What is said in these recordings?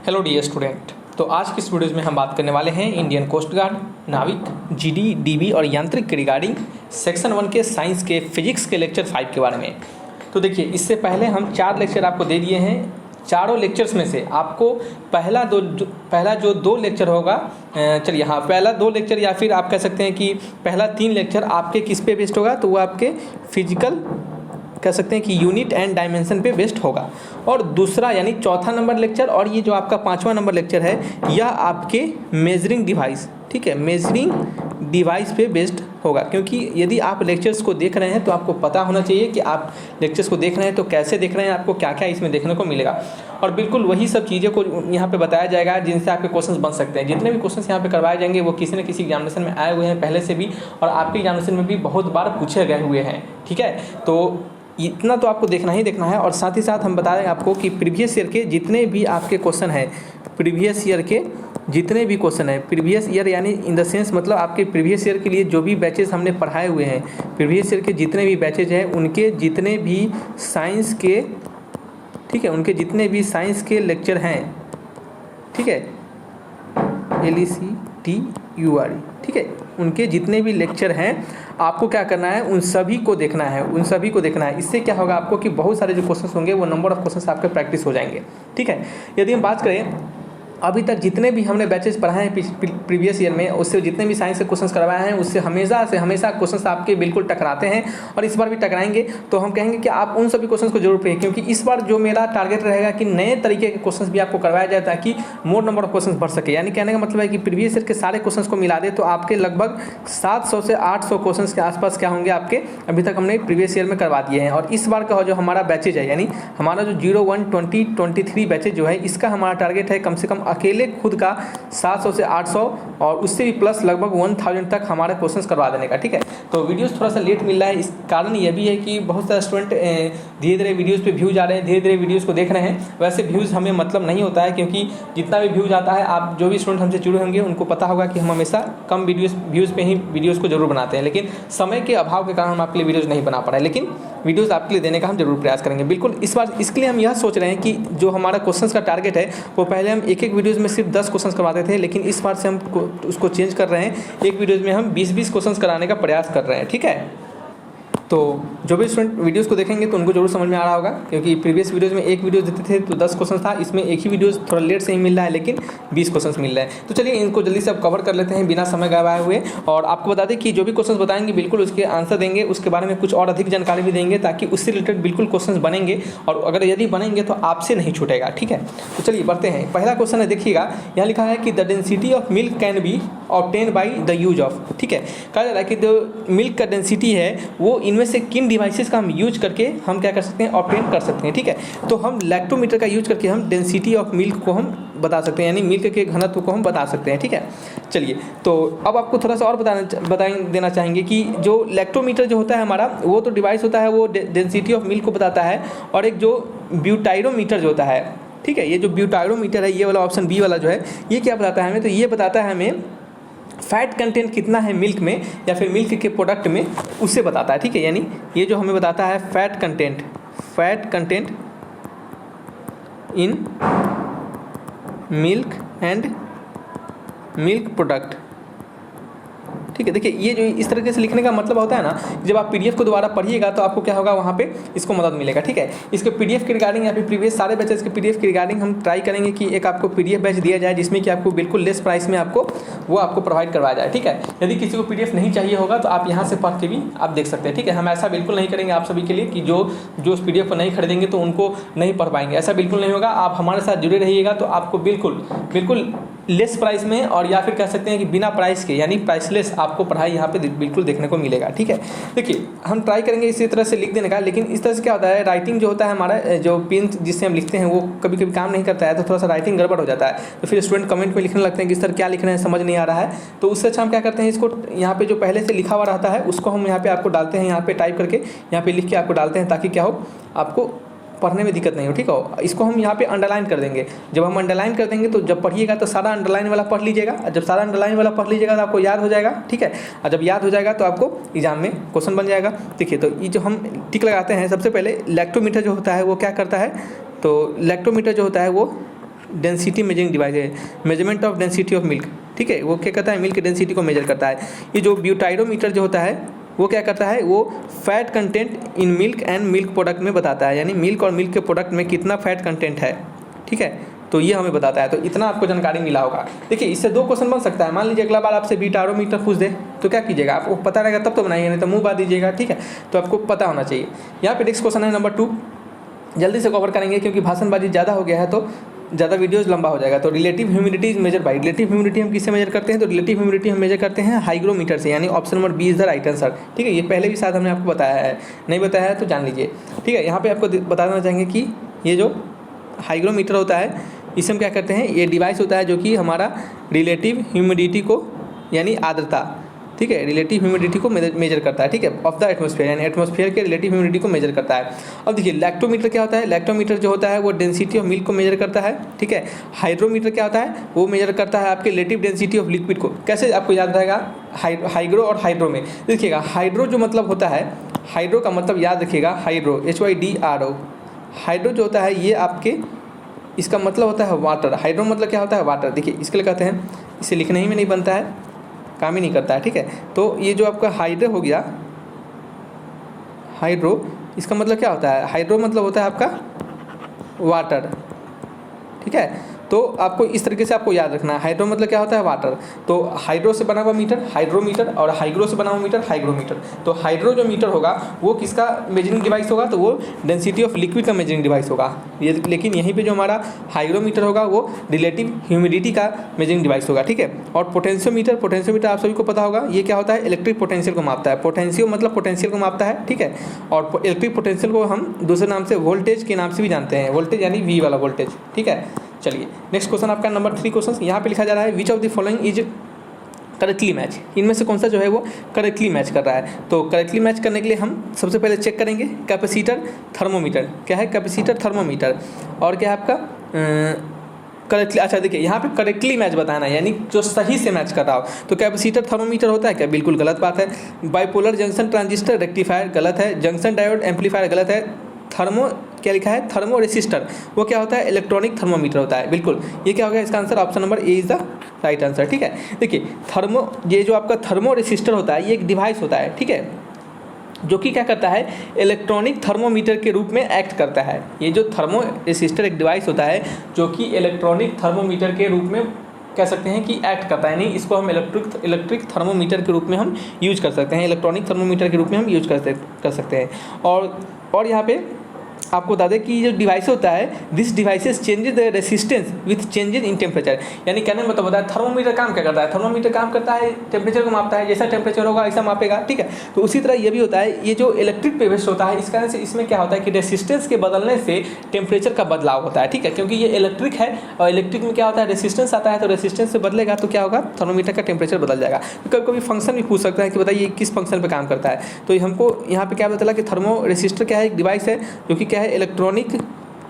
Hello dear student. तो आज की इस वीडियो में हम बात करने वाले हैं इंडियन कोस्ट गार्ड, नाविक, जीडी, डीबी और यांत्रिक के रिगार्डिंग सेक्शन 1 के साइंस के फिजिक्स के लेक्चर 5 के बारे में। तो देखिए, इससे पहले हम 4 लेक्चर आपको दे दिए हैं। चारों लेक्चर्स में से आपको पहला जो 2 लेक्चर होगा, चलिए हाँ, पहला 2 लेक्चर या फिर आप कह सकते हैं कि पहला 3 लेक्चर आपके किस पे बेस्ड होगा, तो वो आपके फिजिकल कह सकते हैं कि यूनिट एंड डायमेंशन पे बेस्ड होगा। और दूसरा यानी चौथा नंबर लेक्चर और ये जो आपका 5वां नंबर लेक्चर है, यह आपके मेजरिंग डिवाइस, ठीक है, मेजरिंग डिवाइस पे बेस्ड होगा। क्योंकि यदि आप लेक्चर्स को देख रहे हैं तो आपको पता होना चाहिए कि आप लेक्चर्स को देख रहे हैं तो कैसे देख रहे हैं, आपको क्या क्या इसमें देखने को मिलेगा। और बिल्कुल वही सब चीज़ें को यहाँ पे बताया जाएगा जिनसे आपके क्वेश्चंस बन सकते हैं। जितने भी क्वेश्चंस यहाँ पे करवाए जाएंगे वो किसी न किसी एग्जामिनेशन में आए हुए हैं पहले से भी, और आपके एग्जामिनेशन में भी बहुत बार पूछे गए हुए हैं, ठीक है। तो इतना तो आपको देखना ही देखना है। और साथ ही साथ हम बता रहे हैं आपको कि प्रीवियस ईयर के जितने भी आपके क्वेश्चन हैं, प्रीवियस ईयर के जितने भी क्वेश्चन है, प्रीवियस ईयर यानी इन द सेंस मतलब आपके प्रीवियस ईयर के लिए जो भी बैचेस हमने पढ़ाए हुए हैं, प्रीवियस ईयर के जितने भी बैचेज हैं उनके जितने भी साइंस के, ठीक है, उनके जितने भी साइंस के लेक्चर हैं, ठीक है, LECTURE, ठीक है, उनके जितने भी लेक्चर हैं आपको क्या करना है, उन सभी को देखना है, उन सभी को देखना है। इससे क्या होगा आपको कि बहुत सारे जो क्वेश्चंस होंगे वो नंबर ऑफ क्वेश्चंस आपके प्रैक्टिस हो जाएंगे, ठीक है। यदि हम बात करें अभी तक जितने भी हमने बैचेस पढ़ाए हैं प्रीवियस ईयर में, उससे जितने भी साइंस के क्वेश्चंस करवाए हैं उससे हमेशा क्वेश्चंस आपके बिल्कुल टकराते हैं, और इस बार भी टकराएंगे। तो हम कहेंगे कि आप उन सभी क्वेश्चंस को जरूर पढ़िए, क्योंकि इस बार जो मेरा टारगेट रहेगा कि नए तरीके के क्वेश्चंस भी आपको करवाया जाए ताकि मोर नंबर ऑफ क्वेश्चंस बढ़ सके। यानी कहने का मतलब है कि प्रीवियस ईयर के सारे क्वेश्चंस को मिला दे तो आपके लगभग 700 से 800 क्वेश्चंस के आसपास क्या होंगे आपके, अभी तक हमने प्रीवियस ईयर में करवा दिए हैं। और इस बार का जो हमारा बैचेज है, यानी हमारा जो 01, 20, 23 बैचेज जो है, इसका हमारा टारगेट है कम से कम अकेले खुद का 700 से 800 और उससे भी प्लस लगभग 1000 तक हमारे क्वेश्चंस करवा देने का, ठीक है। तो वीडियोस थोड़ा सा लेट मिल रहा है, इस कारण यह भी है कि बहुत सारे स्टूडेंट धीरे धीरे वीडियोस पे व्यूज आ रहे हैं, धीरे धीरे वीडियोस को देख रहे हैं। वैसे व्यूज़ हमें मतलब नहीं होता है, क्योंकि जितना भी व्यूज आता है, आप जो भी स्टूडेंट हमसे जुड़े होंगे उनको पता होगा कि हम हमेशा कम व्यूज़ पे ही वीडियोस को जरूर बनाते हैं, लेकिन समय के अभाव के कारण हम आपके लिए वीडियोज़ नहीं बना पा रहे हैं, लेकिन वीडियोज़ आपके लिए देने का हम जरूर प्रयास करेंगे। बिल्कुल इस बार इसके लिए हम यह सोच रहे हैं कि जो हमारा क्वेश्चंस का टारगेट है वो पहले हम एक वीडियोज़ में सिर्फ 10 क्वेश्चंस करवाते थे, लेकिन इस बार से हम उसको चेंज कर रहे हैं, एक वीडियोज़ में हम 20-20 क्वेश्चंस कराने का प्रयास कर रहे हैं, ठीक है। तो जो भी स्टूडेंट वीडियोस को देखेंगे तो उनको जरूर समझ में आ रहा होगा, क्योंकि प्रीवियस वीडियोस में एक वीडियो देते थे तो 10 क्वेश्चन था, इसमें एक ही वीडियोस थोड़ा लेट से ही मिल रहा है लेकिन 20 क्वेश्चंस मिल रहे हैं। तो चलिए इनको जल्दी से अब कवर कर लेते हैं बिना समय गवाए हुए। और आपको बता दें कि जो भी क्वेश्चन बताएंगे बिल्कुल उसके आंसर देंगे, उसके बारे में कुछ और अधिक जानकारी भी देंगे ताकि उससे रिलेटेड बिल्कुल क्वेश्चन बनेंगे, और अगर यदि बनेंगे तो आपसे नहीं छूटेगा, ठीक है। तो चलिए बढ़ते हैं। पहला क्वेश्चन है, देखिएगा यहाँ लिखा है कि the density of milk can be obtain by the use of, ठीक है। कहा जा रहा है कि जो मिल्क का डेंसिटी है वो इनमें से किन डिवाइसेस का हम यूज करके हम क्या कर सकते हैं, ऑब्टेन कर सकते हैं, ठीक है। तो हम लैक्टोमीटर का यूज करके हम डेंसिटी ऑफ मिल्क को हम बता सकते हैं, यानी मिल्क के घनत्व को हम बता सकते हैं, ठीक है। चलिए, तो अब आपको थोड़ा सा और बता देना चाहेंगे कि जो लैक्टोमीटर जो होता है हमारा, वो तो डिवाइस होता है, वो डेंसिटी ऑफ मिल्क को बताता है। और एक जो ब्यूटाइरोमीटर जो होता है, ठीक है, ये जो ब्यूटाइरोमीटर है, ये वाला ऑप्शन बी वाला जो है, ये क्या बताता है हमें, तो ये बताता है हमें फैट कंटेंट कितना है मिल्क में या फिर मिल्क के प्रोडक्ट में, उससे बताता है, ठीक है। यानी ये जो हमें बताता है fat content in milk and milk product, ठीक है। देखिए, ये जो इस तरीके से लिखने का मतलब होता है ना, जब आप पीडीएफ को दोबारा पढ़िएगा तो आपको क्या होगा, वहाँ पे इसको मदद मिलेगा, ठीक है। इसके पीडीएफ के रिगार्डिंग या फिर प्रीवियस सारे बैचेस के पीडीएफ के रिगार्डिंग हम ट्राई करेंगे कि एक आपको पीडीएफ बैच दिया जाए जिसमें कि आपको बिल्कुल लेस प्राइस में आपको प्रोवाइड करवाया जाए, ठीक है। यदि किसी को पीडीएफ नहीं चाहिए होगा तो आप यहाँ से पढ़ के भी आप देख सकते हैं, ठीक है। हम ऐसा बिल्कुल नहीं करेंगे आप सभी के लिए कि जो उस पीडीएफ को नहीं खरीदेंगे तो उनको नहीं पढ़ पाएंगे, ऐसा बिल्कुल नहीं होगा। आप हमारे साथ जुड़े रहिएगा तो आपको बिल्कुल लेस प्राइस में, और या फिर कह सकते हैं कि बिना प्राइस के यानी प्राइसलेस आपको पढ़ाई यहाँ पे बिल्कुल देखने को मिलेगा, ठीक है। देखिए, हम ट्राई करेंगे इसी तरह से लिख देने का, लेकिन इस तरह से क्या होता है, राइटिंग जो होता है हमारा, जो पेन जिससे हम लिखते हैं वो कभी कभी काम नहीं करता है, तो थोड़ा सा राइटिंग गड़बड़ हो जाता है। तो फिर स्टूडेंट कमेंट में लिखने लगते हैं कि इस तरह क्या लिख रहे हैं, समझ नहीं आ रहा है। तो उससे अच्छा हम क्या करते हैं, इसको यहाँ पे जो पहले से लिखा हुआ रहता है उसको हम यहाँ पे आपको डालते हैं, यहाँ पे टाइप करके यहाँ पे लिख के आपको डालते हैं, ताकि क्या हो, आपको पढ़ने में दिक्कत नहीं हो, ठीक है। इसको हम यहाँ पे अंडरलाइन कर देंगे। जब हम अंडरलाइन कर देंगे तो जब पढ़िएगा तो सारा अंडरलाइन वाला पढ़ लीजिएगा, जब सारा अंडरलाइन वाला पढ़ लीजिएगा तो आपको याद हो जाएगा, ठीक है। और जब याद हो जाएगा तो आपको एग्जाम में क्वेश्चन बन जाएगा। देखिए, तो ये जो हम टिक लगाते हैं, सबसे पहले लैक्टोमीटर जो होता है वो क्या करता है, तो लैक्टोमीटर जो होता है वो डेंसिटी मेजरिंग डिवाइस है, measurement of density of milk, ठीक है। वो क्या करता है, मिल्क की डेंसिटी को मेजर करता है। ये जो ब्यूटाइडोमीटर जो होता है वो क्या करता है, वो fat content in milk and milk product में बताता है, यानी मिल्क और मिल्क के प्रोडक्ट में कितना फैट कंटेंट है, ठीक है। तो ये हमें बताता है। तो इतना आपको जानकारी मिला होगा। देखिए इससे 2 क्वेश्चन बन सकता है। मान लीजिए अगला बार आपसे ब्यूटाइडोमीटर पूछ दे तो क्या कीजिएगा, आपको पता रहेगा तब तो बनाइए, नहीं तो मुँह बात दीजिएगा, ठीक है। तो आपको पता होना चाहिए। यहाँ पे नेक्स्ट क्वेश्चन है नंबर 2, जल्दी से कवर करेंगे क्योंकि भाषणबाजी ज़्यादा हो गया है तो ज़्यादा वीडियोस लंबा हो जाएगा। तो relative humidity is measure by, relative humidity हम किससे मेजर करते हैं, तो रिलेटिव ह्यूमिडिटी हम मेजर करते हैं हाइग्रोमीटर से, यानी option number B is the right answer, ठीक है। ये पहले भी शायद हमने आपको बताया है, नहीं बताया है तो जान लीजिए, ठीक है। यहाँ पे आपको बता देना चाहेंगे कि ये जो हाइग्रोमीटर होता है इसे हम क्या करते हैं, ये डिवाइस होता है जो कि हमारा रिलेटिव ह्यूमिडिटी को यानी आर्द्रता, ठीक है, रिलेटिव ह्यूमिडिटी को मेजर करता है, ठीक है, ऑफ द एटमॉस्फेयर, यानी एटमॉस्फेयर के रिलेटिव ह्यूमिडिटी को मेजर करता है। अब देखिए लैक्टोमीटर क्या होता है, लैक्टोमीटर जो होता है वो डेंसिटी ऑफ मिल्क को मेजर करता है, ठीक है। हाइड्रोमीटर क्या होता है, वो मेजर करता है आपके रिलेटिव डेंसिटी ऑफ लिक्विड को। कैसे आपको याद रहेगा, हाइग्रो और हाइड्रो में देखिएगा, हाइड्रो जो मतलब होता है, हाइड्रो का मतलब याद रखिएगा, हाइड्रो HYDRO, हाइड्रो जो होता है ये आपके, इसका मतलब होता है वाटर। हाइड्रो मतलब क्या होता है, वाटर। देखिए इसके लिए कहते हैं, इसे लिखने ही में नहीं बनता है, काम ही नहीं करता है, ठीक है। तो ये जो आपका हाइड्रो हो गया, हाइड्रो, इसका मतलब क्या होता है, हाइड्रो मतलब होता है आपका वाटर, ठीक है। तो आपको इस तरीके से आपको याद रखना है, हाइड्रो मतलब क्या होता है, वाटर। तो हाइड्रो से बना हुआ मीटर हाइड्रोमीटर, और हाइग्रो से बना हुआ मीटर हाइग्रोमीटर। तो हाइड्रो जो मीटर होगा वो किसका मेजरिंग डिवाइस होगा, तो वो डेंसिटी ऑफ लिक्विड का मेजरिंग डिवाइस होगा। ये लेकिन यहीं पे जो हमारा हाइग्रोमीटर होगा वो रिलेटिव ह्यूमिडिटी का मेजरिंग डिवाइस होगा, ठीक है। और पोटेंशियोमीटर, पोटेंशियोमीटर आप सभी को पता होगा, ये क्या होता है, इलेक्ट्रिक पोटेंशियल को मापता है। पोटेंशियो मतलब पोटेंशियल को मापता है, ठीक है। और इलेक्ट्रिक पोटेंशियल को हम दूसरे नाम से वोल्टेज के नाम से भी जानते हैं, वोल्टेज यानी V वाला वोल्टेज, ठीक है। चलिए नेक्स्ट क्वेश्चन आपका नंबर 3 क्वेश्चन, यहाँ पे लिखा जा रहा है which of the following is correctly match, इनमें से कौन सा जो है वो करेक्टली मैच कर रहा है। तो करेक्टली मैच करने के लिए हम सबसे पहले चेक करेंगे कैपेसिटर थर्मोमीटर, क्या है कैपेसिटर थर्मोमीटर, और क्या है आपका करेक्टली, अच्छा देखिए यहाँ पे करेक्टली मैच बताना है, यानी जो सही से मैच कर रहा हो। तो कैपेसिटर थर्मोमीटर होता है क्या, बिल्कुल गलत बात है। बाइपोलर जंक्शन ट्रांजिस्टर रेक्टिफायर गलत है। जंक्शन डायोड एम्पलीफायर गलत है। थर्मो क्या लिखा है, थर्मो रेसिस्टर, वो क्या होता है, इलेक्ट्रॉनिक थर्मोमीटर होता है, बिल्कुल। ये क्या होगा इसका answer, option number A is the right answer, ठीक है। देखिए थर्मो, ये जो आपका थर्मो रेसिस्टर होता है ये एक डिवाइस होता है, ठीक है, जो कि क्या करता है, इलेक्ट्रॉनिक थर्मोमीटर के रूप में एक्ट करता है। ये जो थर्मो रेसिस्टर एक डिवाइस होता है जो कि इलेक्ट्रॉनिक थर्मोमीटर के रूप में कह सकते हैं कि एक्ट करता है, नहीं इसको हम इलेक्ट्रिक थर्मोमीटर के रूप में हम यूज कर सकते हैं, इलेक्ट्रॉनिक थर्मोमीटर के रूप में हम यूज कर सकते हैं। और यहाँ पे आपको बता दें कि ये जो डिवाइस होता है, this devices changes the resistance with changes in temperature, यानी कहने में मतलब होता है थर्मोमीटर काम क्या करता है, थर्मोमीटर काम करता है टेम्परेचर को मापता है, जैसा टेम्परेचर होगा ऐसा मापेगा, ठीक है। तो उसी तरह ये भी होता है, ये जो इलेक्ट्रिक बेस्ड होता है इस कारण से इसमें क्या होता है कि रेसिस्टेंस के बदलने से टेम्परेचर का बदलाव होता है, ठीक है, क्योंकि ये इलेक्ट्रिक है और इलेक्ट्रिक में क्या होता है, रेसिस्टेंस आता है, तो रेसिस्टेंस से बदलेगा तो क्या होगा, थर्मोमीटर का टेम्परेचर बदल जाएगा। तो कभी कभी फंक्शन भी पूछ सकता है कि बताइए किस फंक्शन पर काम करता है। तो हमको यहाँ पे क्या पता चला कि थर्मो रेसिस्टर क्या है, एक डिवाइस है जो कि क्या है, इलेक्ट्रॉनिक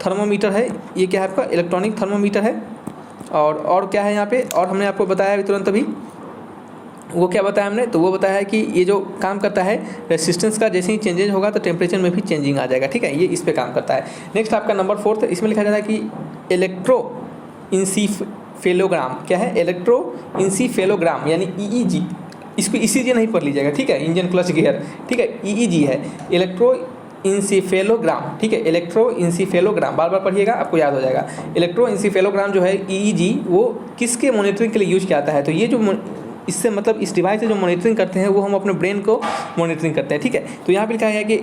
थर्मोमीटर है। ये क्या है आपका इलेक्ट्रॉनिक थर्मोमीटर है। और क्या है यहाँ पे, और हमने आपको बताया अभी तुरंत अभी, वो क्या बताया हमने, तो वो बताया है कि ये जो काम करता है रेसिस्टेंस का, जैसे ही चेंजेज होगा तो टेम्परेचर में भी चेंजिंग आ जाएगा, ठीक है, ये इस पे काम करता है। नेक्स्ट आपका नंबर 4, इसमें लिखा जाता है कि इलेक्ट्रोइंसीफेलोग्राम, क्या है, इलेक्ट्रोइंसीफेलोग्राम यानी EEG, इसको ECG नहीं पढ़ लीजिएगा, ठीक है, इंजन क्लच गियर, ठीक है, EEG है, इलेक्ट्रो इंसीफेलोग्राम, ठीक है, इलेक्ट्रो इंसीफेलोग्राम, बार बार पढ़िएगा आपको याद हो जाएगा। इलेक्ट्रो इंसीफेलोग्राम जो है EEG, वो किसके मॉनिटरिंग के लिए यूज किया जाता है, तो ये जो इससे मतलब इस डिवाइस से जो मॉनिटरिंग करते हैं वो हम अपने ब्रेन को मॉनिटरिंग करते हैं, ठीक है। तो यहाँ पे लिखा है कि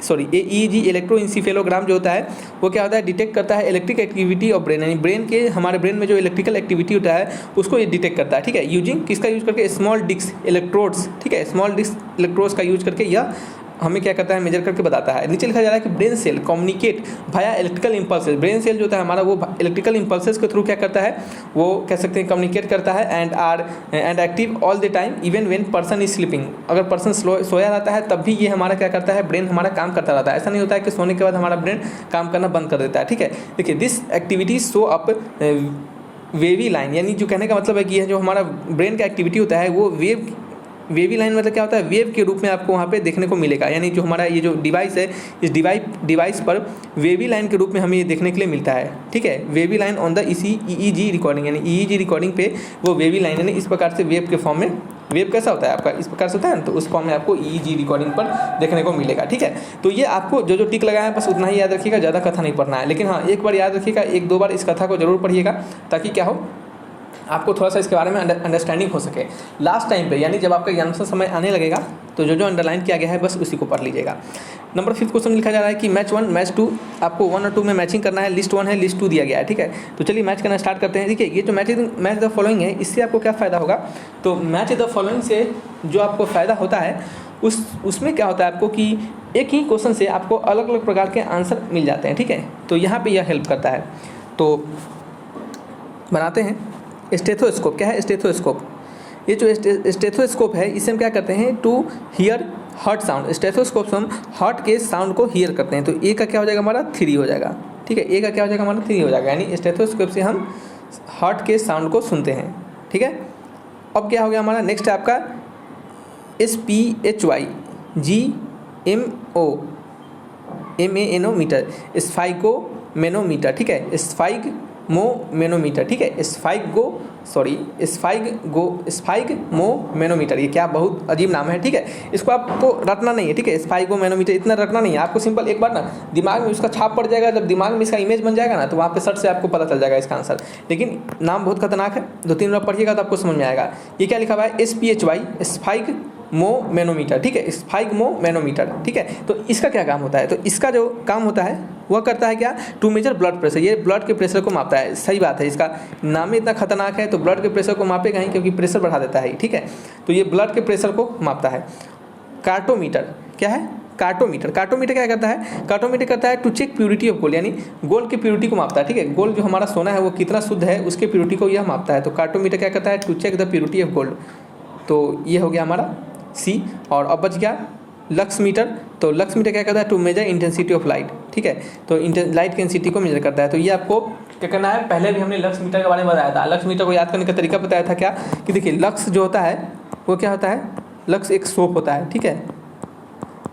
AEG इलेक्ट्रो इंसीफेलोग्राम जो होता है वो क्या होता है, डिटेक्ट करता है इलेक्ट्रिक एक्टिविटी ऑफ ब्रेन, यानी ब्रेन के, हमारे ब्रेन में जो इलेक्ट्रिकल एक्टिविटी होता है उसको ये डिटेक्ट करता है, ठीक है। यूजिंग किसका यूज करके, स्मॉल डिस्क इलेक्ट्रोड्स, ठीक है, स्मॉल डिस्क इलेक्ट्रोड्स का यूज करके यह हमें क्या करता है, मेजर करके बताता है। नीचे लिखा जा रहा है कि ब्रेन सेल कम्युनिकेट भाया इलेक्ट्रिकल इम्पल्सेस, ब्रेन सेल जो होता है हमारा वो इलेक्ट्रिकल इम्पल्सेस के थ्रू क्या करता है, वो कह सकते हैं कम्युनिकेट करता है, and active all the time even when person is sleeping, अगर पर्सन सोया रहता है तब भी ये हमारा क्या करता है, ब्रेन हमारा काम करता रहता है। ऐसा नहीं होता है कि सोने के बाद हमारा ब्रेन काम करना बंद कर देता है, ठीक है। देखिए this activity show up wavy line, यानी जो कहने का मतलब है कि यह जो हमारा ब्रेन का एक्टिविटी होता है वो वेव वेवी लाइन मतलब क्या होता है, वेव के रूप में आपको वहाँ पे देखने को मिलेगा, यानी जो हमारा ये जो डिवाइस है, इस डिवाइस पर वेवी लाइन के रूप में हमें ये देखने के लिए मिलता है, ठीक है। Wavy line on the EEG recording, यानी EEG रिकॉर्डिंग पे वो वेवी लाइन, यानी इस प्रकार से वेव के फॉर्म में, वेव कैसा होता है आपका इस प्रकार से होता है ना, तो उस फॉर्म में आपको EEG रिकॉर्डिंग पर देखने को मिलेगा, ठीक है। तो ये आपको जो टिक लगाया है बस उतना ही याद रखिएगा, ज़्यादा कथा नहीं पढ़ना है, लेकिन हाँ एक बार याद रखिएगा, 1-2 बार इस कथा को जरूर पढ़िएगा, ताकि क्या हो, आपको थोड़ा सा इसके बारे में अंडरस्टैंडिंग हो सके। लास्ट टाइम पे यानी जब आपका एग्जामिनेशन समय आने लगेगा तो जो अंडरलाइन किया गया है बस उसी को पढ़ लीजिएगा। नंबर 5 क्वेश्चन लिखा जा रहा है कि मैच 1 मैच 2, आपको 1 और 2 में मैचिंग करना है। लिस्ट 1 है, लिस्ट 2 दिया गया है, ठीक है। तो चलिए मैच करना स्टार्ट करते हैं। देखिए ये जो मैच द फॉलोइंग है, इससे आपको क्या फ़ायदा होगा, तो मैच द फॉलोइंग से जो आपको फ़ायदा होता है उसमें क्या होता है आपको कि एक ही क्वेश्चन से आपको अलग अलग प्रकार के आंसर मिल जाते हैं, ठीक है। तो यहाँ पर यह हेल्प करता है। तो बनाते हैं स्टेथोस्कोप। क्या है स्टेथोस्कोप, ये जो स्टेथोस्कोप है इससे हम क्या करते हैं, to hear heart sound. Stethoscope से हम हार्ट के साउंड को हियर करते हैं। तो ए का क्या हो जाएगा हमारा 3 हो जाएगा, ठीक है। ए का क्या हो जाएगा हमारा 3 हो जाएगा, यानी स्टेथोस्कोप से हम हार्ट के साउंड को सुनते हैं, ठीक है। अब क्या हो गया हमारा नेक्स्ट है आपका SPHYGMO मीटर, स्फाइगोमेनोमीटर, ठीक है। स्फाइगमोमेनोमीटर, ठीक है। स्फाइगमोमेनोमीटर, ये क्या बहुत अजीब नाम है, ठीक है। इसको आपको रटना नहीं है, ठीक है। स्फाइगोमेनोमीटर इतना रटना नहीं है आपको, सिंपल एक बार ना दिमाग में उसका छाप पड़ जाएगा, जब दिमाग में इसका इमेज बन जाएगा ना तो वहाँ पे सर्च से आपको पता चल जाएगा इसका आंसर। लेकिन नाम बहुत खतरनाक है, 2-3 बार पढ़िएगा तो आपको समझ में आएगा। ये क्या लिखा हुआ है, SPHY स्फाइगमोमेनोमीटर, ठीक है। स्फाइगमोमेनोमीटर, ठीक है। तो इसका क्या काम होता है, तो इसका जो काम होता है वह करता है क्या, टू मेजर ब्लड प्रेशर। ये ब्लड के प्रेशर को मापता है, सही बात है। इसका नाम ही इतना खतरनाक है तो ब्लड के प्रेशर को मापेगा ही, क्योंकि प्रेशर बढ़ा देता है, ठीक है। तो ये ब्लड के प्रेशर को मापता है। कार्टोमीटर क्या है, कार्टोमीटर क्या करता है, कार्टोमीटर करता है to check purity of gold, यानी गोल्ड की प्योरिटी को मापता है, ठीक है। गोल्ड जो हमारा सोना है वो कितना शुद्ध है उसके प्योरिटी को यह मापता है। तो कार्टोमीटर क्या करता है, to check the purity of gold. तो ये हो गया हमारा सी। और अब बच गया लक्स मीटर। तो लक्स मीटर क्या करता है, to measure intensity of light, ठीक है। तो लाइट की इंटेंसिटी को मेजर करता है। तो ये आपको क्या करना है, पहले भी हमने लक्स मीटर के बारे में बताया था। लक्स मीटर को याद करने का तरीका बताया था क्या, कि देखिए लक्स जो होता है वो क्या होता है, लक्स एक सोप होता है, ठीक है।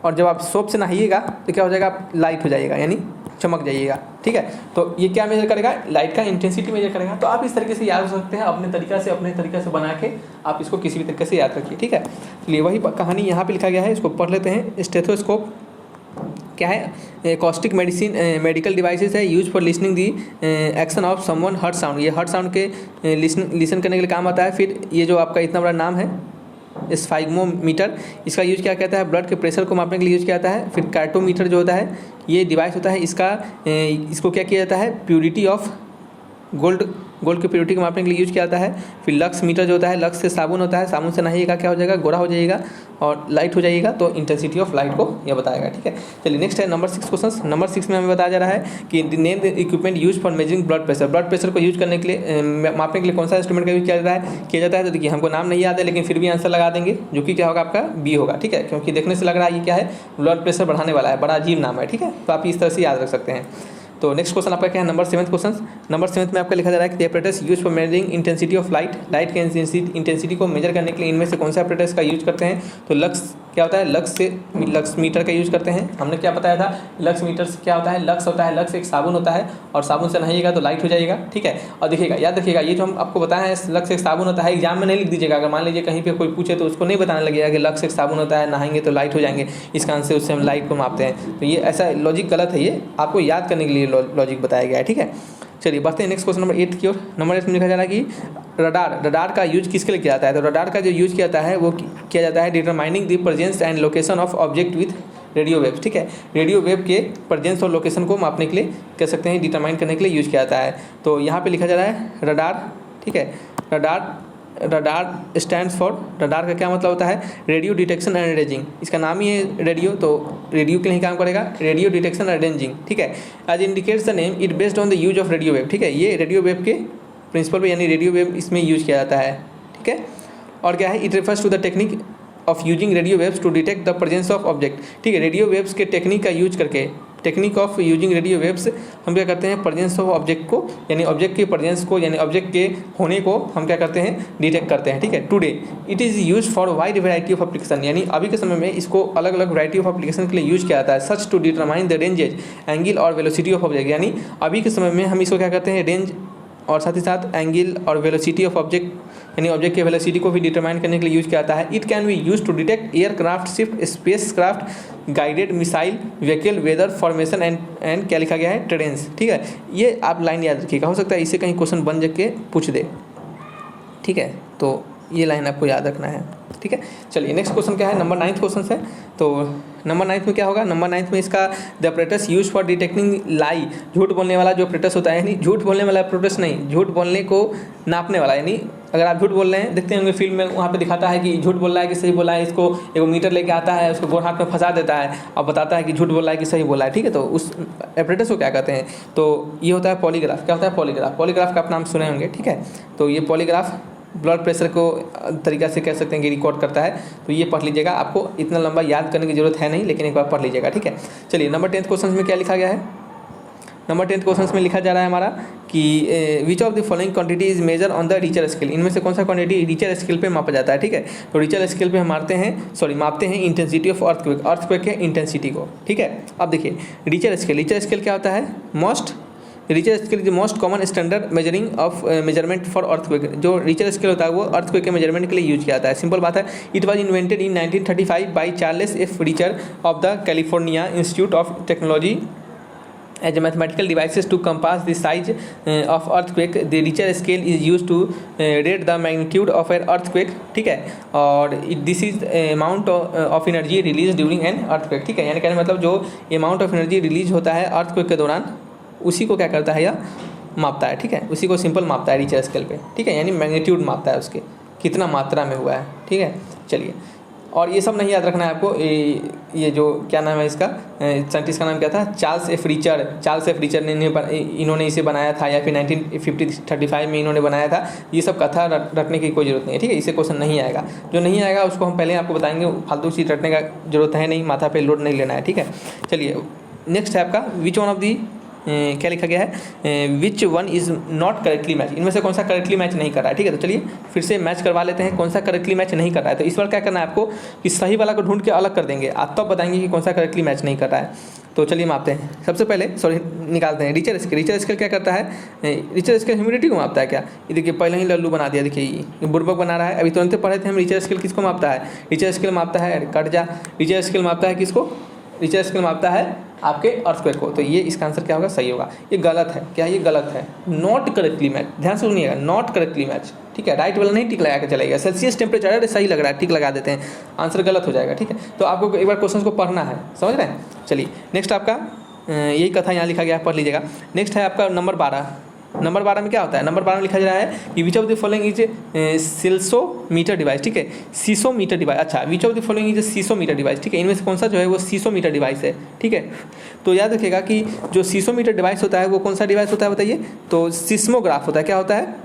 और जब आप सोप से नहाइएगा तो क्या हो जाएगा, आप लाइट हो जाइएगा, यानी चमक जाइएगा, ठीक है। तो ये क्या मेजर करेगा, लाइट का इंटेंसिटी मेजर करेगा। तो आप इस तरीके से याद हो सकते हैं, अपने तरीका से बना के आप इसको किसी भी तरीके से याद रखिए, ठीक है। चलिए वही कहानी यहाँ पे लिखा गया है, इसको पढ़ लेते हैं। स्टेथोस्कोप क्या है, कॉस्टिक मेडिकल डिवाइसेस है, use for listening the action of someone heart sound. ये हार्ट साउंड के लिसन करने के लिए काम आता है। फिर ये जो आपका इतना बड़ा नाम है स्फाइगमोमीटर, इसका यूज क्या कहता है, ब्लड के प्रेशर को मापने के लिए यूज किया जाता है। फिर कार्टोमीटर जो होता है ये डिवाइस होता है, इसको क्या किया जाता है, प्योरिटी ऑफ गोल्ड की प्योरिटी को मापने के लिए यूज किया जाता है। फिर लक्स मीटर जो होता है, लक्स से साबुन होता है, साबुन से नहाइएगा क्या हो जाएगा, गोरा हो जाइएगा और लाइट हो जाइएगा। तो इंटेंसिटी ऑफ लाइट को यह बताएगा, ठीक है। चलिए नेक्स्ट है नंबर 6 क्वेश्चन। नंबर 6 में हमें बताया जा रहा है कि name the equipment use for measuring blood pressure. Blood pressure को यूज करने के लिए मापने के लिए कौन सा इंस्ट्रूमेंट का यूज किया जाता है। तो देखिए हमको नाम नहीं याद है, लेकिन फिर भी आंसर लगा देंगे, जो कि क्या होगा आपका बी होगा, ठीक है। क्योंकि देखने से लग रहा है ये क्या है, ब्लड प्रेशर बढ़ाने वाला है, बड़ा अजीब नाम है, ठीक है। तो आप इस तरह से याद रख सकते हैं। तो नेक्स्ट क्वेश्चन आपका क्या है, नंबर 7 क्वेश्चन। नंबर 7 में आपका लिखा जा रहा है कि apparatus use for measuring intensity of light के इंटेंसिटी को मेजर करने के लिए इनमें से कौन सा एपरेटस का यूज करते हैं। तो लक्स क्या होता है, लक्स मीटर का यूज करते हैं। हमने क्या बताया था, लक्स मीटर से क्या होता है, लक्स होता है, लक्स एक साबुन होता है और साबुन से नहाइएगा तो लाइट हो जाएगा, ठीक है। और देखिएगा याद रखिएगा, ये जो हम आपको बताए हैं लक्स एक साबुन होता है, एग्जाम में नहीं लिख दीजिएगा। अगर मान लीजिए कहीं पे कोई पूछे तो उसको नहीं बताने लगेगा कि लक्स एक साबुन होता है, नहाएंगे तो लाइट हो जाएंगे, इसका आंसर उससे हम लाइट को मापते हैं। तो ये ऐसा लॉजिक गलत है, ये आपको याद करने के लिए लॉजिक बताया गया है, ठीक है। चलिए बढ़ते हैं नेक्स्ट क्वेश्चन नंबर 8 की ओर। नंबर 8 में लिखा जा रहा है कि रडार का यूज किसके लिए किया जाता है। तो रडार का जो यूज किया जाता है वो किया जाता है determining the presence and location of object with radio waves, ठीक है। रेडियो वेव के प्रेजेंस और लोकेशन को मापने के लिए कह सकते हैं, डिटरमाइन करने के लिए यूज किया जाता है। तो यहाँ पे लिखा जा रहा है रडार, ठीक है। रडार स्टैंड्स फॉर, रडार का क्या मतलब होता है, रेडियो डिटेक्शन एंड रेंजिंग। इसका नाम ही है रेडियो, तो रेडियो के लिए काम करेगा, रेडियो डिटेक्शन एंड रेंजिंग, ठीक है। As indicates the name it based on the use of radio wave, ठीक है। ये रेडियो वेव के प्रिंसिपल पे, यानी रेडियो वेव इसमें यूज किया जाता है, ठीक है। और क्या है, it refers to the technique of using radio waves to detect the presence of object, ठीक है। रेडियो वेव्स के टेक्निक का यूज करके, technique of using radio waves, हम क्या करते हैं प्रेजेंस ऑफ ऑब्जेक्ट को, यानी ऑब्जेक्ट के प्रेजेंस को, यानी ऑब्जेक्ट के होने को हम क्या करते हैं डिटेक्ट करते हैं, ठीक है। Today it is use for wide variety of application, यानी अभी के समय में इसको अलग अलग वैरायटी ऑफ एप्लीकेशन के लिए यूज किया जाता है। Such to determine the ranges angle और वेलोसिटी ऑफ ऑब्जेक्ट, यानी अभी के समय में हम इसको क्या करते हैं रेंज और साथ ही साथ एंगल और वेलोसिटी ऑफ ऑब्जेक्ट, यानी ऑब्जेक्ट के वेलोसिटी को भी डिटरमाइन करने के लिए यूज किया जाता है। It can be use to detect aircraft, ship, spacecraft, guided missile, vehicle, weather formation and क्या लिखा गया है टेरेंस, ठीक है। ये आप लाइन याद रखिएगा, हो सकता है इससे कहीं क्वेश्चन बन के पूछ दे, ठीक है। तो ये लाइन आपको याद रखना है, ठीक है। चलिए नेक्स्ट क्वेश्चन क्या है, नंबर 9 क्वेश्चन है। तो नंबर 9 में क्या होगा, नंबर 9 में इसका the operators use for detecting lie, झूठ बोलने वाला जो ऑपरेटर्स होता है, यानी झूठ बोलने वाला ऑपरेटर्स नहीं, झूठ बोलने को नापने वाला, यानी अगर आप झूठ बोल रहे हैं, देखते होंगे फिल्म में वहाँ पे दिखाता है कि झूठ बोल रहा है कि सही बोला है, इसको एक मीटर लेके आता है, उसको गोल हाथ में फंसा देता है और बताता है कि झूठ बोल रहा है कि सही बोला है, ठीक है। तो उस ऑपरेटर्स को क्या कहते हैं, तो ये होता है पॉलीग्राफ। क्या होता है पॉलीग्राफ, पॉलीग्राफ का आप नाम सुने होंगे, ठीक है। तो ये पॉलीग्राफ ब्लड प्रेशर को तरीका से कह सकते हैं कि रिकॉर्ड करता है। तो ये पढ़ लीजिएगा, आपको इतना लंबा याद करने की जरूरत है नहीं, लेकिन एक बार पढ़ लीजिएगा, ठीक है। चलिए नंबर 10 क्वेश्चन में क्या लिखा गया है, नंबर 10 क्वेश्चन में लिखा जा रहा है हमारा कि which of the following quantity is major on the Richter scale, इनमें से कौन सा क्वांटिटी रिचर स्केल पे मापा जाता है, ठीक है। तो रिचर स्केल पे हम मापते हैं इंटेंसिटी ऑफ अर्थक्वेक के इंटेंसिटी को, ठीक है। अब देखिए रिचर स्केल क्या होता है, Richter scale is most common standard measurement for earthquake. जो रिचर स्केल होता है वो अर्थक्वेक के मेजरमेंट के लिए यूज किया जाता है। सिंपल बात है, it was invented in 1935 by Charles F Richter of the California Institute of Technology as mathematical devices to compass the size of earthquake. The Richter scale is used to rate the magnitude of an earthquake, ठीक है। और this is amount of energy released during an earthquake, ठीक है। यानी कहने मतलब जो amount of energy release होता है earthquake के दौरान, उसी को क्या करता है या मापता है, ठीक है। उसी को सिंपल मापता है रिचर स्केल पे, ठीक है। यानी मैग्नीट्यूड मापता है उसके कितना मात्रा में हुआ है, ठीक है। चलिए, और ये सब नहीं याद रखना है आपको, ये जो क्या नाम है इसका साइंटिस्ट का नाम क्या था, चार्ल्स एफ रिचर ने इन्होंने इसे बनाया था, या फिर 1935 में इन्होंने बनाया था। ये सब कथा रखने की कोई ज़रूरत नहीं है, ठीक है। इससे क्वेश्चन नहीं आएगा, जो नहीं आएगा उसको हम पहले आपको बताएंगे, फालतू चीज़ रखने का जरूरत है नहीं, माथा पे लोड नहीं लेना है, ठीक है। चलिए नेक्स्ट है आपका विच वन ऑफ दी क्या लिखा गया है, which one is not correctly match, इनमें से कौन सा करेक्टली मैच नहीं कर रहा है, ठीक है। तो चलिए फिर से मैच करवा लेते हैं, कौन सा करेक्टली मैच नहीं कर रहा है। तो इस बार क्या करना है आपको कि सही वाला को ढूंढ के अलग कर देंगे, आप तब बताएंगे कि कौन सा करेक्टली मैच नहीं कर रहा है। तो चलिए मापते हैं, सबसे पहले निकालते हैं रिचर स्केल क्या करता है, रिचर स्केल ह्यूमिडिटी को मापता है क्या, ये देखिए पहले ही लल्लू बना दिया, देखिए ये बुर्बक बना रहा है। अभी तुरंत पढ़े थे हम, रिचर स्केल किसको मापता है, रिचर स्केल मापता है रिचर स्केल मापता है किसको, रिचर स्केल मापता है आपके अर्थक्वेक को। तो ये इसका आंसर क्या होगा, सही होगा। ये गलत है, क्या ये गलत है, नॉट करेक्टली मैच, ध्यान से सुनिएगा, नॉट करेक्टली मैच, ठीक है। राइट वाला नहीं टिक लगा के चलेगा, सेल्सियस टेम्परेचर सही लग रहा है, टिक लगा देते हैं, आंसर गलत हो जाएगा, ठीक है। तो आपको एक बार क्वेश्चन को पढ़ना है, समझ रहे हैं। चलिए नेक्स्ट आपका यही कथा यहाँ लिखा गया, पढ़ लीजिएगा। नेक्स्ट है आपका नंबर 12। नंबर 12 में क्या होता है, नंबर 12 में लिखा जा रहा है कि which of the following is seismometer device, ठीक है। सीसोमीटर डिवाइस, अच्छा which of the following is seismometer device, ठीक है। इनमें से कौन सा जो है वो सीसोमीटर डिवाइस है, ठीक है। तो याद रखिएगा कि जो सीसोमीटर डिवाइस होता है वो कौन सा डिवाइस होता है बताइए, तो सिस्मोग्राफ होता है। क्या होता है,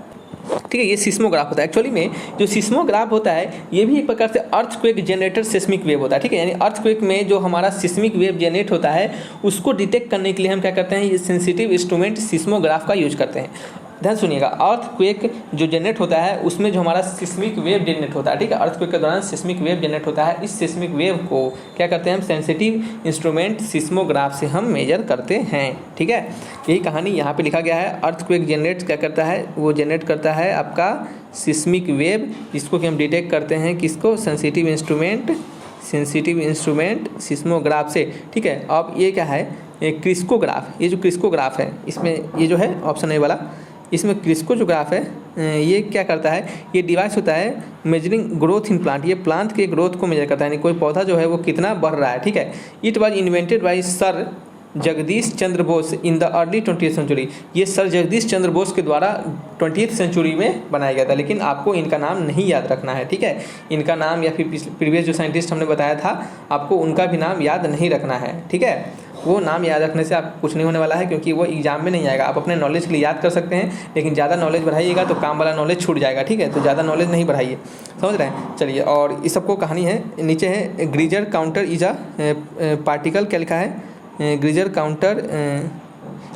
ठीक है, ये सिस्मोग्राफ होता है। एक्चुअली में जो सिस्मोग्राफ होता है ये भी एक प्रकार से अर्थक्वेक जनरेटर सिस्मिक वेव होता है, ठीक है। यानी अर्थक्वेक में जो हमारा सिस्मिक वेव जनरेट होता है उसको डिटेक्ट करने के लिए हम क्या करते हैं, ये सेंसिटिव इंस्ट्रूमेंट सिस्मोग्राफ का यूज करते हैं। ध्यान सुनिएगा, अर्थक्वेक जो जनरेट होता है उसमें जो हमारा सिस्मिक वेव जनरेट होता है, ठीक है। अर्थक्वेक के दौरान सिस्मिक वेव जनरेट होता है, इस सिस्मिक वेव को क्या करते हैं हम, सेंसिटिव इंस्ट्रूमेंट सिस्मोग्राफ से हम मेजर करते हैं, ठीक है। यही कहानी यहाँ पे लिखा गया है। अर्थक्वेक जनरेट क्या करता है, वो जनरेट करता है आपका सिस्मिक वेव, जिसको कि हम डिटेक्ट करते हैं किसको, सेंसिटिव इंस्ट्रूमेंट सिस्मोग्राफ से, ठीक है। अब ये क्या है, क्रिस्कोग्राफ, ये जो क्रिस्कोग्राफ है इसमें ये जो है ऑप्शन ए वाला, इसमें क्रिस्को जो ग्राफ है ये क्या करता है, ये डिवाइस होता है मेजरिंग ग्रोथ इन प्लांट, ये प्लांट के ग्रोथ को मेजर करता है, यानी कोई पौधा जो है वो कितना बढ़ रहा है, ठीक है। It was invented by sir Jagdish Chandra Bose in the early 20th century, ये सर जगदीश चंद्र बोस के द्वारा 20th सेंचुरी में बनाया गया था, लेकिन आपको इनका नाम नहीं याद रखना है, ठीक है। इनका नाम या फिर प्रीवियस जो साइंटिस्ट हमने बताया था आपको उनका भी नाम याद नहीं रखना है, ठीक है। वो नाम याद रखने से आप कुछ नहीं होने वाला है, क्योंकि वो एग्जाम में नहीं आएगा। आप अपने नॉलेज के लिए याद कर सकते हैं, लेकिन ज़्यादा नॉलेज बढ़ाइएगा तो काम वाला नॉलेज छूट जाएगा, ठीक है। तो ज़्यादा नॉलेज नहीं बढ़ाइए, समझ रहे हैं। चलिए, और इस सबको कहानी है, नीचे है ग्रीजर काउंटर इज अ पार्टिकल, क्या लिखा है, ग्रीजर काउंटर,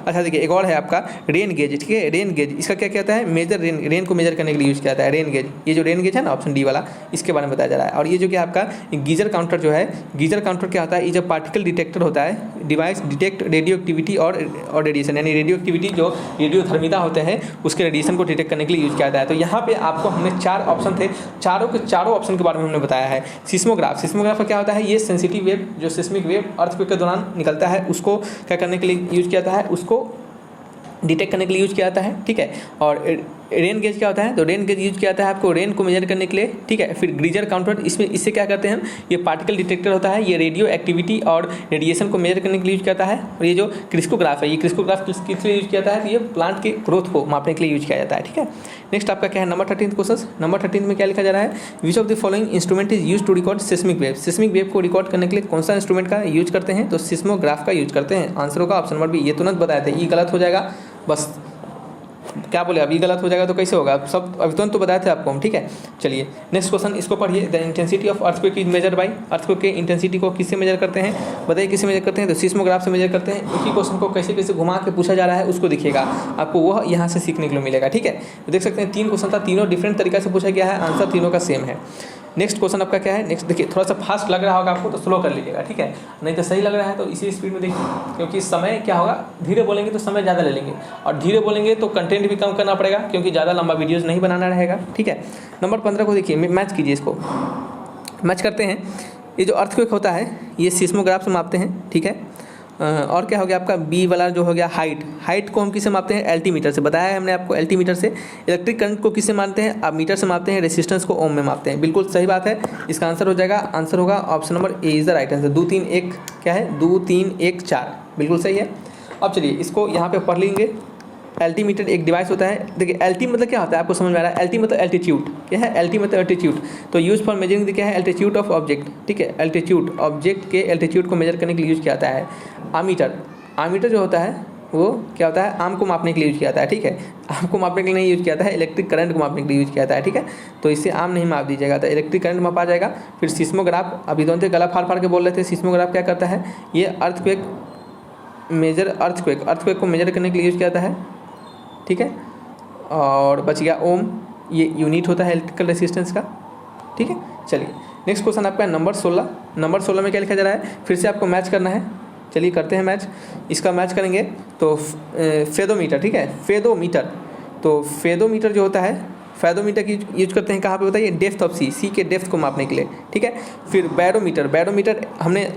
अच्छा देखिए एक और है आपका रेन गेज, ठीक है। रेन गेज इसका क्या कहता है, मेजर रेन को मेजर करने के लिए यूज़ किया जाता है रेन गेज। ये जो रेन गेज है ना ऑप्शन डी वाला, इसके बारे में बताया जा रहा है। और ये जो क्या आपका गीजर काउंटर जो है, गीजर काउंटर क्या होता है, ये जो पार्टिकल डिटेक्टर होता है, डिवाइस डिटेक्ट रेडियो एक्टिविटी और रेडिएशन, यानी रेडियो एक्टिविटी जो रेडियोधर्मिता होते हैं उसके रेडिएशन को डिटेक्ट करने के लिए यूज़ किया जाता है। तो यहाँ पे आपको हमने 4 ऑप्शन थे, चारों के चारों ऑप्शन के बारे में हमने बताया है। सिस्मोग्राफ, सिस्मोग्राफ का क्या होता है, ये सेंसिटिव वेव जो सिस्मिक वेव अर्थक्वेक के दौरान निकलता है उसको क्या करने के लिए यूज़ किया जाता है, उसको डिटेक्ट करने के लिए यूज़ किया जाता है, ठीक है। और रेन गेज क्या होता है, तो रेन गेज यूज़ किया जाता है आपको रेन को मेजर करने के लिए, ठीक है। फिर ग्रीजर काउंटर, इसमें इससे क्या करते हैं हम, ये पार्टिकल डिटेक्टर होता है, ये रेडियो एक्टिविटी और रेडिएशन को मेजर करने के लिए यूज़ किया जाता है। और ये जो क्रिस्कोग्राफ है, ये क्रिस्कोग्राफ किस लिए यूज़ किया जाता है, तो ये प्लांट के ग्रोथ को मापने के लिए यूज़ किया जाता है, ठीक है। नेक्स्ट आपका क्या है नंबर 13 क्वेश्चन। नंबर 13 में क्या लिखा जा रहा है, which of the following instrument is use to record seismic wave. Seismic wave को रिकॉर्ड करने के लिए कौन सा इंस्ट्रूमेंट का यूज करते हैं, तो सिस्मोग्राफ का यूज करते हैं। आंसर होगा ऑप्शन नंबर बी। ये तुरंत बताया था, ये गलत हो जाएगा, बस क्या बोले अभी गलत हो जाएगा तो कैसे होगा, अब सब अभी तुरंत तो बताए थे आपको हम, ठीक है। चलिए नेक्स्ट क्वेश्चन, इसको पढ़िए। The intensity of earthquake is measure by, earthquake के इंटेंसिटी को किससे मेजर करते हैं, बताइए किससे मेजर करते हैं, तो सिस्मोग्राफ से मेजर करते हैं। एक ही क्वेश्चन को कैसे कैसे घुमा के पूछा जा रहा है उसको देखिएगा, आपको वह यहाँ से सीखने के लिए मिलेगा, ठीक है। तो देख सकते हैं 3 क्वेश्चन था, तीनों डिफरेंट तरीका से पूछा गया है, आंसर तीनों का सेम है। नेक्स्ट क्वेश्चन आपका क्या है, नेक्स्ट देखिए, थोड़ा सा फास्ट लग रहा होगा आपको तो स्लो कर लीजिएगा, ठीक है, नहीं तो सही लग रहा है तो इसी स्पीड में देखिए, क्योंकि समय क्या होगा, धीरे बोलेंगे तो समय ज़्यादा ले लेंगे और धीरे बोलेंगे तो कंटेंट भी कम करना पड़ेगा क्योंकि ज़्यादा लंबा वीडियोज़ नहीं बनाना रहेगा, ठीक है। नंबर 15 को देखिए, मैच कीजिए, इसको मैच करते हैं। ये जो अर्थक्वेक होता है ये सिस्मोग्राफ से मापते हैं, ठीक है। और क्या हो गया आपका बी वाला जो हो गया हाइट को हम किससे मापते हैं, एल्टीमीटर से, बताया है हमने आपको एल्टीमीटर से। इलेक्ट्रिक करंट को किससे मापते हैं, आप मीटर से मापते हैं। रेसिस्टेंस को ओम में मापते हैं, बिल्कुल सही बात है। इसका आंसर हो जाएगा, आंसर होगा option number A is the right answer. 2 3 1 क्या है, 2 3 1 4 बिल्कुल सही है। अब चलिए इसको यहाँ पे पढ़ लेंगे। एल्टीमीटर एक डिवाइस होता है, देखिए एल्टी मतलब क्या होता है आपको समझ में आ रहा है, एल्टी मतलब एल्टीट्यूड, क्या है एल्टी मतलब एल्टीट्यूड, तो यूज फॉर मेजरिंग क्या है, एल्टीट्यूड ऑफ ऑब्जेक्ट, ठीक है। एल्टीट्यूड ऑब्जेक्ट के एल्टीट्यूड को मेजर करने के लिए यूज किया जाता है। आमीटर जो होता है वो क्या होता है, आम को मापने के लिए यूज किया जाता है, ठीक है। आम को मापने के लिए नहीं यूज किया जाता है, इलेक्ट्रिक करंट को मापने के लिए यूज किया जाता है, ठीक है। तो इससे आम नहीं माप दीजिएगा, तो इलेक्ट्रिक करंट मापा जाएगा। फिर सिस्मोग्राफ, अभी दोनों गला फाड़ के बोल रहे थे, सिस्मोग्राफ क्या करता है, ये अर्थक्वेक को मेजर करने के लिए यूज किया जाता है, ठीक है। और बच गया ओम, ये यूनिट होता है इलेक्ट्रिकल रेसिस्टेंस का, ठीक है। चलिए नेक्स्ट क्वेश्चन आपका नंबर 16। नंबर 16 में क्या लिखा जा रहा है, फिर से आपको मैच करना है, चलिए करते हैं मैच। इसका मैच करेंगे तो फेदोमीटर, ठीक है, फेदोमीटर। तो फेदोमीटर जो होता है, फेदोमीटर की यूज करते हैं कहाँ पे बताइए, डेप्थ ऑफ सी के डेप्थ को मापने के लिए, ठीक है। फिर बैरोमीटर हमने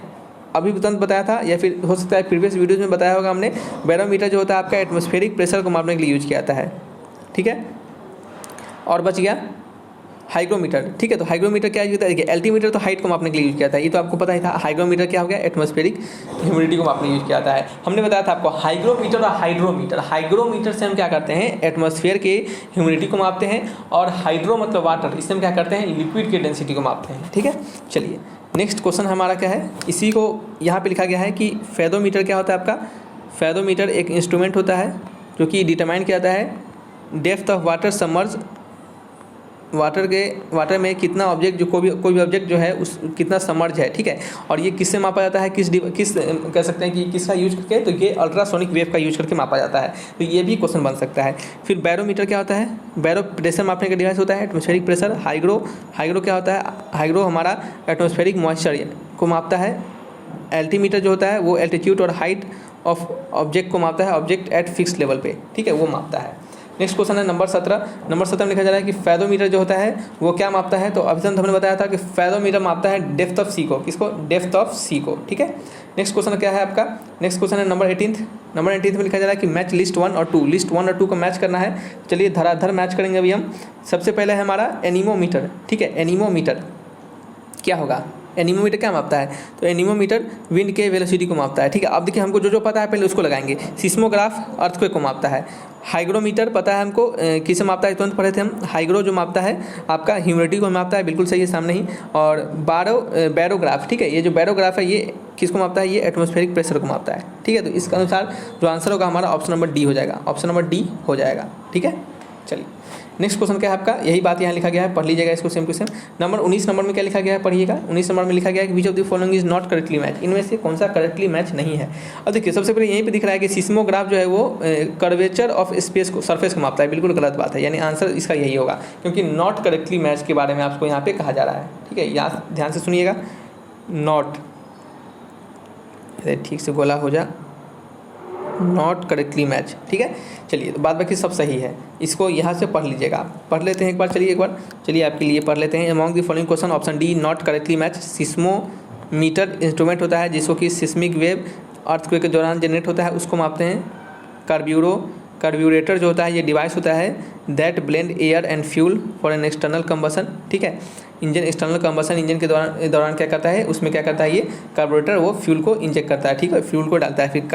अभी तुरंत बताया था, या फिर हो सकता है प्रीवियस वीडियोज़ में बताया होगा हमने। बैरोमीटर जो होता है आपका एटमॉस्फेरिक प्रेशर को मापने के लिए यूज किया जाता है, ठीक है। और बच गया हाइग्रोमीटर, ठीक है। तो हाइग्रोमीटर क्या यूज होता है, देखिए एल्टीमीटर तो हाइट को मापने के लिए यूज किया था, ये तो आपको पता ही था। हाइग्रोमीटर क्या हो गया, एटमॉस्फेरिक ह्यूमिडिटी को मापने यूज किया जाता है। हमने बताया था आपको हाइग्रोमीटर और हाइग्रोमीटर से हम क्या करते हैं, एटमॉस्फेयर के ह्यूमिडिटी को मापते हैं, और हाइड्रो मतलब वाटर, इससे हम क्या करते हैं, लिक्विड की डेंसिटी को मापते हैं, ठीक है। चलिए नेक्स्ट क्वेश्चन हमारा क्या है, इसी को यहाँ पे लिखा गया है कि फेदोमीटर क्या होता है आपका। फेदोमीटर एक इंस्ट्रूमेंट होता है जो कि डिटरमाइन किया जाता है depth of water submerge, water में कितना ऑब्जेक्ट, जो कोई भी ऑब्जेक्ट जो है उस कितना सबमर्ज है, ठीक है। और ये किससे मापा जाता है, किस कह सकते हैं कि किसका यूज करके, तो ये अल्ट्रासोनिक वेव का यूज करके मापा जाता है। तो ये भी क्वेश्चन बन सकता है। फिर बैरोमीटर क्या होता है, बैरो प्रेशर मापने का डिवाइस होता है, एटमॉस्फेरिक प्रेशर। हाइग्रो क्या होता है, हाइग्रो हमारा एटमॉस्फेरिक मॉइस्चर को मापता है। एल्टीमीटर जो होता है वो एल्टीट्यूड और हाइट ऑफ ऑब्जेक्ट को मापता है, ऑब्जेक्ट एट फिक्स लेवल पे, ठीक है, वो मापता है। नेक्स्ट क्वेश्चन है नंबर 17। नंबर 17 में लिखा जा रहा है कि फेदोमीटर जो होता है वो क्या मापता है, तो अभी तक हमने बताया था कि फेदोमीटर मापता है डेप्थ ऑफ सी को, किसको, डेप्थ ऑफ सी को, ठीक है। नेक्स्ट क्वेश्चन क्या है आपका, नेक्स्ट क्वेश्चन है नंबर 18। नंबर 18 में लिखा जा रहा है कि मैच लिस्ट 1 और 2, लिस्ट 1 और 2 को मैच करना है। चलिए धराधर मैच करेंगे अभी हम। सबसे पहले है हमारा एनीमोमीटर, ठीक है। एनीमोमीटर क्या होगा, एनीमोमीटर क्या मापता है, तो एनीमोमीटर विंड के वेलोसिटी को मापता है, ठीक है। अब देखिए हमको जो पता है पहले उसको लगाएंगे। सिस्मोग्राफ अर्थक्वेक को मापता है। हाइग्रोमीटर पता है हमको किसे मापता है, तुरंत पढ़े थे हम। हाइग्रो जो मापता है आपका ह्यूमिडिटी को मापता है, बिल्कुल सही है, सामने ही। और बैरोग्राफ, ठीक है, ये जो बैरोग्राफ है ये किसको मापता है, ये एटमॉस्फेरिक प्रेशर को मापता है, ठीक है। तो इसके अनुसार जो आंसर होगा हमारा ऑप्शन नंबर डी हो जाएगा, ऑप्शन नंबर डी हो जाएगा, ठीक है। चलिए नेक्स्ट क्वेश्चन क्या है आपका, यही बात यहाँ लिखा गया है, पढ़ लीजिएगा इसको same to same. Number 19 number में क्या लिखा गया है, पढ़िएगा। 19 नंबर में लिखा गया है कि which of the following is not correctly match, इनमें से कौन सा करेक्टली मैच नहीं है। अब देखिए सबसे पहले यहीं पे दिख रहा है कि सिस्मोग्राफ जो है वो कर्वेचर ऑफ स्पेस को, सरफेस को मापता है, बिल्कुल गलत बात है, यानी आंसर इसका यही होगा, क्योंकि नॉट करेक्टली मैच के बारे में आपको यहाँ पे कहा जा रहा है। ठीक है, यहाँ ध्यान से सुनिएगा, नॉट, ठीक से गोला हो जा, नॉट करेक्टली मैच। ठीक है, चलिए तो बाद बाकी सब सही है, इसको यहाँ से पढ़ लीजिएगा, पढ़ लेते हैं एक बार। चलिए एक बार, चलिए आपके लिए पढ़ लेते हैं। Among the following question option D not correctly match. Seismometer instrument होता है जिसको कि सिस्मिक वेव अर्थक्वेक के दौरान जनरेट होता है, उसको मापते हैं। कार्ब्यूरेटर जो होता है ये डिवाइस होता है that blend air and fuel for an external combustion. ठीक है, इंजन एक्सटर्नल कंबसन इंजन के दौरान क्या करता है, उसमें क्या करता है ये कार्बोरेटर, वो फ्यूल को इंजेक्ट करता है। ठीक है, फ्यूल को डालता है। फिर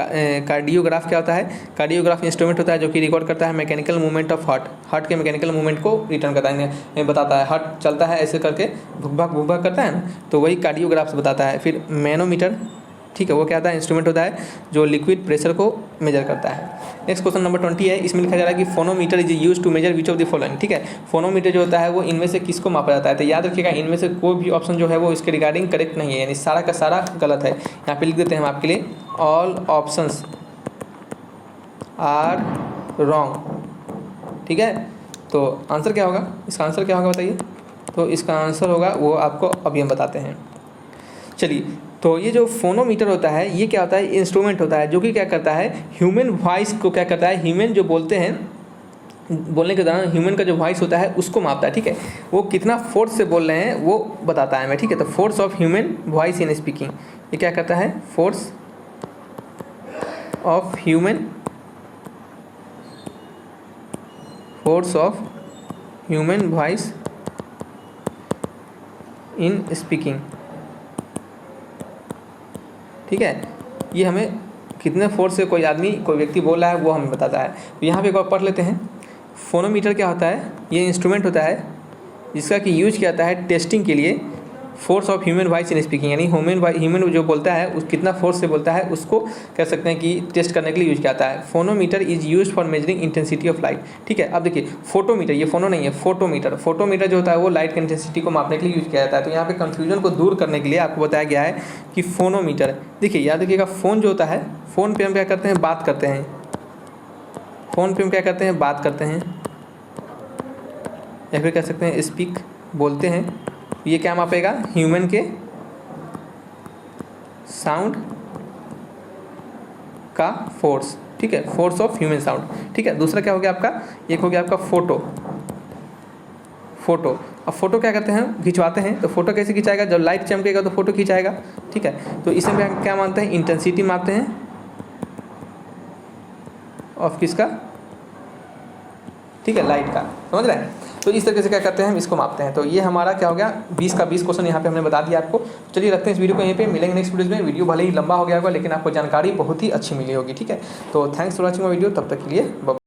कार्डियोग्राफ क्या होता है, कार्डियोग्राफ इंस्ट्रूमेंट होता है जो कि रिकॉर्ड करता है मैकेनिकल मूवमेंट ऑफ हार्ट के मैकेनिकल मूवमेंट को रिटर्न करता है, बताता है। हार्ट चलता है ऐसे करके, भुक करता है ना, तो वही कार्डियोग्राफ से बताता है। फिर मैनोमीटर, ठीक है, वो क्या होता है, इंस्ट्रूमेंट होता है जो लिक्विड प्रेशर को मेजर करता है। नेक्स्ट क्वेश्चन नंबर 20 है, इसमें लिखा जा रहा है कि phonometer is use to measure which of the following. ठीक है, फोनोमीटर जो होता है वो इनमें से किसको मापा जाता है, तो याद रखिएगा इनमें से कोई भी ऑप्शन जो है वो इसके रिगार्डिंग करेक्ट नहीं है, यानी सारा का सारा गलत है। यहाँ पे लिख देते हैं हम आपके लिए, ऑल ऑप्शंस आर रॉन्ग। ठीक है, तो आंसर क्या होगा, इसका आंसर क्या होगा बताइए। तो इसका आंसर होगा वो आपको अभी हम बताते हैं। चलिए, तो ये जो फोनोमीटर होता है ये क्या होता है, इंस्ट्रूमेंट होता है जो कि क्या करता है, ह्यूमन वॉइस को क्या करता है, ह्यूमन जो बोलते हैं, बोलने के दौरान ह्यूमन का जो वॉइस होता है उसको मापता है। ठीक है, वो कितना फोर्स से बोल रहे हैं वो बताता है हमें। ठीक है, तो force of human voice in speaking, ये क्या करता है, force of human voice in speaking. ठीक है, ये हमें कितने फोर्स से कोई आदमी, कोई व्यक्ति बोल रहा है वो हमें बताता है। तो यहाँ पे एक बार पढ़ लेते हैं, फोनोमीटर क्या होता है, ये इंस्ट्रूमेंट होता है जिसका कि यूज किया जाता है टेस्टिंग के लिए force of human voice in speaking, यानी ह्यूमन जो बोलता है उस कितना फोर्स से बोलता है उसको कह सकते हैं कि टेस्ट करने के लिए यूज किया जाता है। Phonometer is use for measuring intensity of light. ठीक है, अब देखिए फोटोमीटर, ये फोनो नहीं है, फोटोमीटर जो होता है वो लाइट की इंटेंसिटी को मापने के लिए यूज किया जाता है। तो यहाँ पे कंफ्यूजन को दूर करने के लिए आपको बताया गया है कि फोनोमीटर, देखिए याद रखिएगा, फ़ोन जो होता है, फ़ोन पे हम क्या करते हैं, बात करते हैं, फ़ोन पे हम क्या करते हैं, बात करते हैं, या फिर कह सकते हैं स्पीक, बोलते हैं। ये क्या मापेगा, ह्यूमन के साउंड का फोर्स। ठीक है, फोर्स ऑफ ह्यूमन साउंड। ठीक है, दूसरा क्या हो गया आपका, एक हो गया आपका फोटो। अब फोटो क्या करते हैं, खिंचवाते हैं। तो फोटो कैसे खिंचाएगा, जब लाइट चमकेगा तो फोटो खिंचाएगा। ठीक है, तो इसमें क्या मानते हैं, इंटेंसिटी मापते हैं ऑफ किसका, ठीक है, लाइट का, समझ रहे हैं। तो इस तरीके से क्या करते हैं, हम इसको मापते हैं। तो ये हमारा क्या हो गया, 20 का 20 क्वेश्चन यहाँ पे हमने बता दिया आपको। चलिए रखते हैं इस वीडियो को यहीं पे, मिलेंगे नेक्स्ट वीडियो में। वीडियो भले ही लंबा हो गया होगा लेकिन आपको जानकारी बहुत ही अच्छी मिली होगी। ठीक है, तो thanks for watching my video, तब तक के लिए।